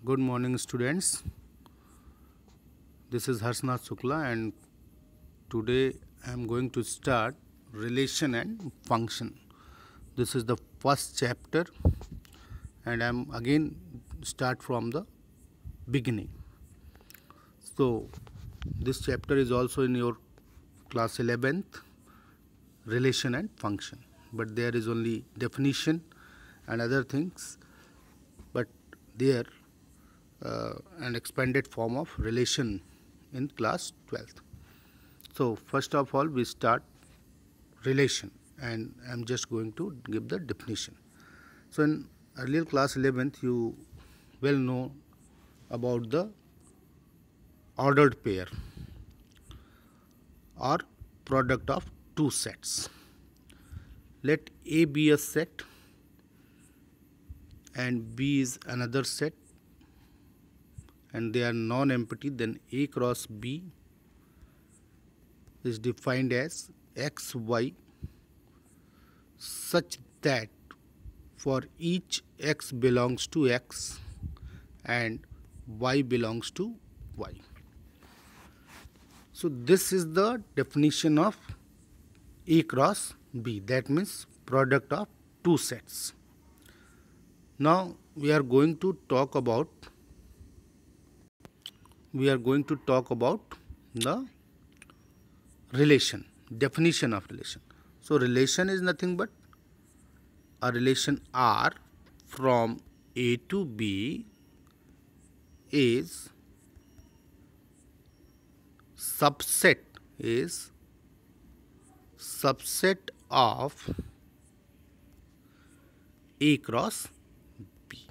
Good morning, students. This is Harsnath Shukla, and today I am going to start relation and function. This is the first chapter, and I am again start from the beginning. So this chapter is also in your class 11th, relation and function, but there is only definition and other things, but there an expanded form of relation in class 12th. So first of all we start relation, and I am just going to give the definition. So in earlier class 11th you well know about the ordered pair or product of two sets. Let A be a set and B is another set, and they are non-empty, then A cross B is defined as X, Y such that for each X belongs to X and Y belongs to Y. So this is the definition of A cross B, that means product of two sets. Now we are going to talk about the relation, definition of relation. So relation is nothing but a relation R from A to B is subset of A cross B.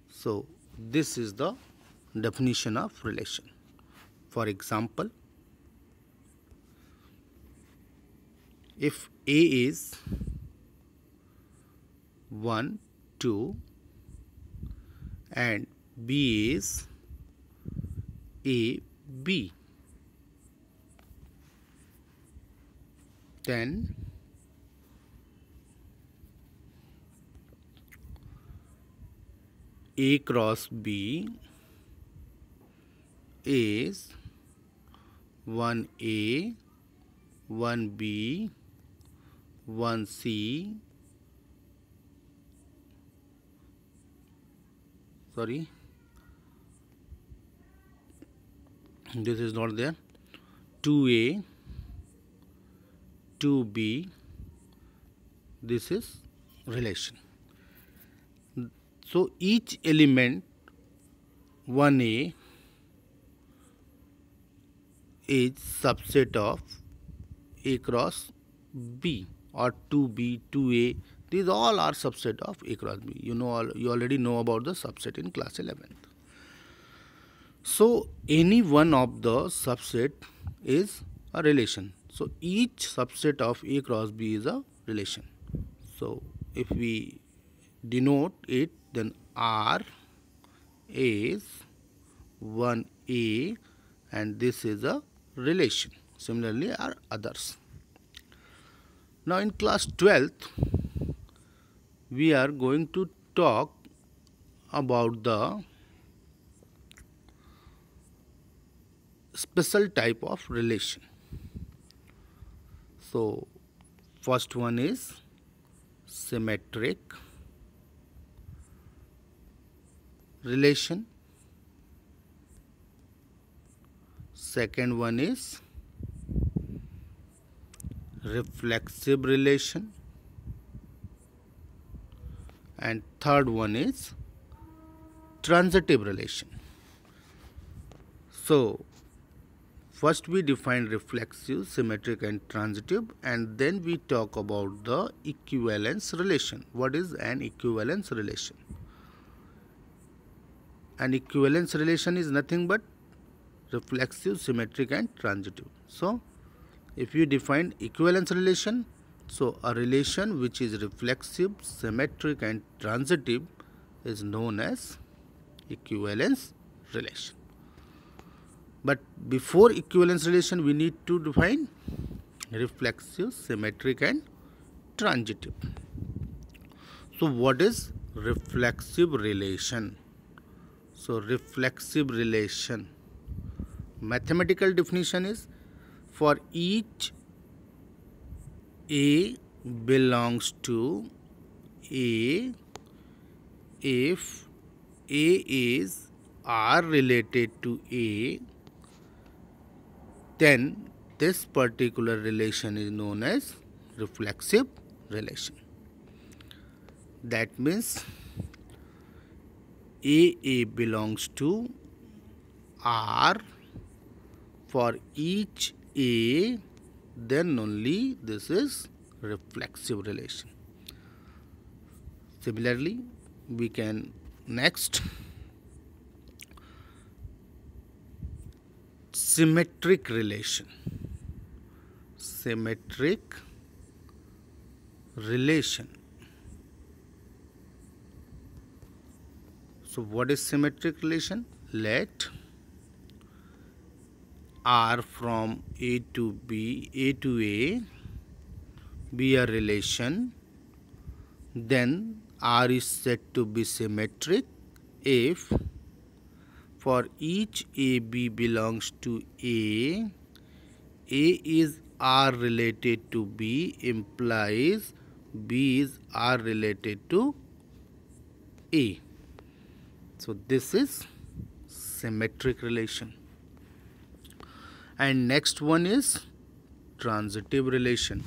So this is the definition of relation. For example, if A is 1, 2 and B is A, B, then A cross B is 1A, 1B, 1C, sorry, this is not there, 2A, 2B, this is relation. So each element 1A is subset of A cross B, or 2B, 2A. These all are subset of A cross B. You already know about the subset in class 11th. So any one of the subset is a relation. So each subset of A cross B is a relation. So if we denote it, then R is 1A and this is a relation. Similarly are others. Now in class 12th we are going to talk about the special type of relation. So first one is symmetric relation. Second one is reflexive relation, and third one is transitive relation. So first we define reflexive, symmetric and transitive, and then we talk about the equivalence relation. What is an equivalence relation? An equivalence relation is nothing but reflexive, symmetric and transitive. So if you define equivalence relation, so a relation which is reflexive, symmetric and transitive is known as equivalence relation. But before equivalence relation we need to define reflexive, symmetric and transitive. So what is reflexive relation? So reflexive relation. Mathematical definition is for each A belongs to A if A is R related to A, then this particular relation is known as reflexive relation. That means A belongs to R for each A, then only this is reflexive relation. Similarly, we can next symmetric relation. Symmetric relation. So what is symmetric relation? Let R from A to B, A to A be a relation, then R is said to be symmetric if for each AB belongs to A is R related to B implies B is R related to A. So this is symmetric relation. And next one is transitive relation.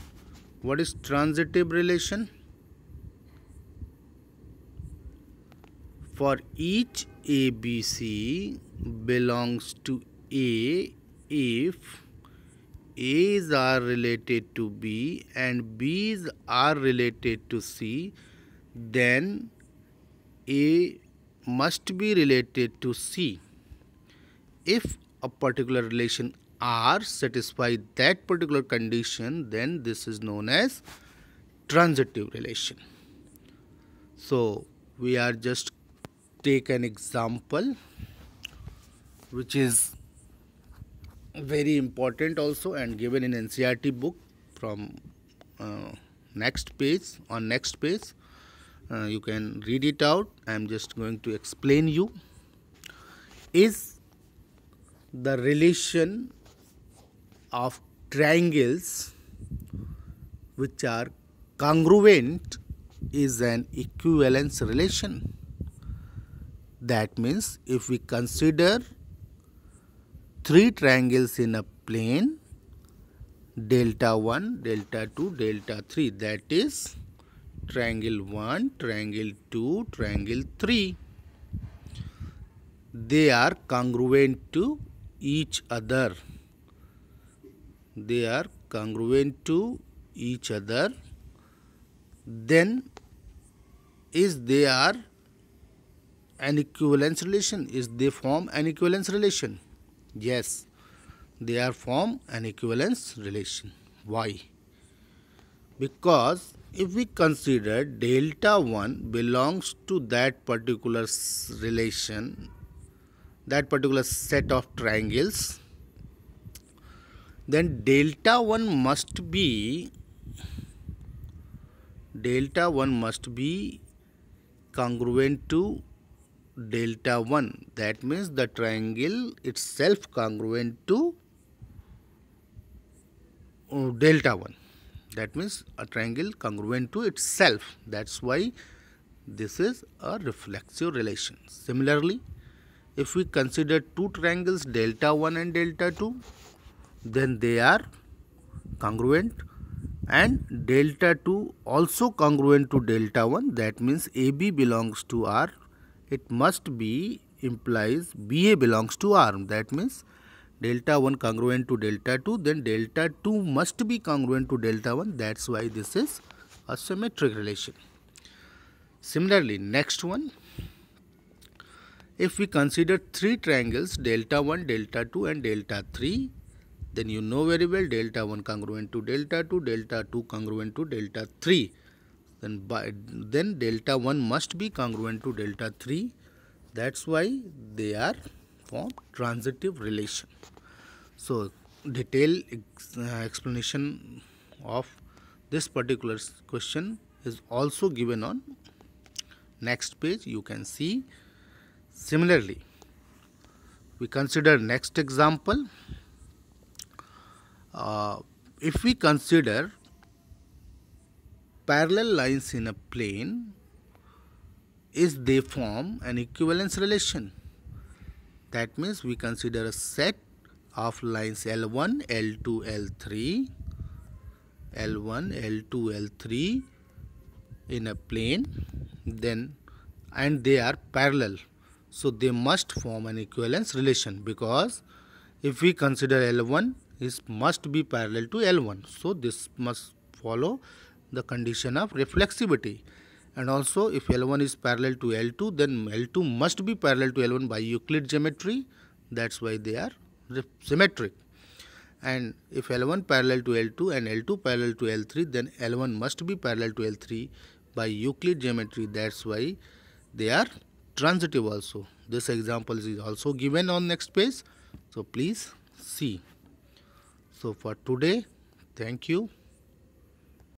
What is transitive relation? For each ABC belongs to A if A's are related to B and B's are related to C, then A must be related to C. If a particular relation R satisfies that particular condition, then this is known as transitive relation. So we are just take an example which is very important also and given in NCERT book from next page. On next page you can read it out. I am just going to explain you. Is the relation of triangles which are congruent is an equivalence relation. That means if we consider three triangles in a plane, delta 1, delta 2, delta 3, that is triangle 1, triangle 2, triangle 3. They are congruent to each other. They are congruent to each other. Then is they are an equivalence relation? Is they form an equivalence relation? Yes, they are form an equivalence relation. Why? Because if we consider delta 1 belongs to that particular relation, that particular set of triangles, then delta 1 must be congruent to delta 1. That means the triangle itself congruent to delta 1. That means a triangle congruent to itself. That's why this is a reflexive relation. Similarly, if we consider two triangles delta 1 and delta 2, then they are congruent, and delta 2 also congruent to delta 1. That means AB belongs to R. It must be implies BA belongs to R. That means delta 1 congruent to delta 2, then delta 2 must be congruent to delta 1. That's why this is a symmetric relation. Similarly, next one, if we consider three triangles delta 1, delta 2 and delta 3, then you know very well delta 1 congruent to delta 2, delta 2 congruent to delta 3. Then delta 1 must be congruent to delta 3. That's why they are form transitive relation. So detailed explanation of this particular question is also given on next page. You can see Similarly, we consider next example. If we consider parallel lines in a plane, is they form an equivalence relation. That means we consider a set of lines L1, L2, L3, L1, L2, L3 in a plane, then and they are parallel. So they must form an equivalence relation, because if we consider L1 is must be parallel to L1. So this must follow the condition of reflexivity. And also if L1 is parallel to L2, then L2 must be parallel to L1 by Euclid geometry. That's why they are symmetric. And if L1 parallel to L2 and L2 parallel to L3, then L1 must be parallel to L3 by Euclid geometry. That's why they are transitive also. This example is also given on next page. So please see. So for today, thank you.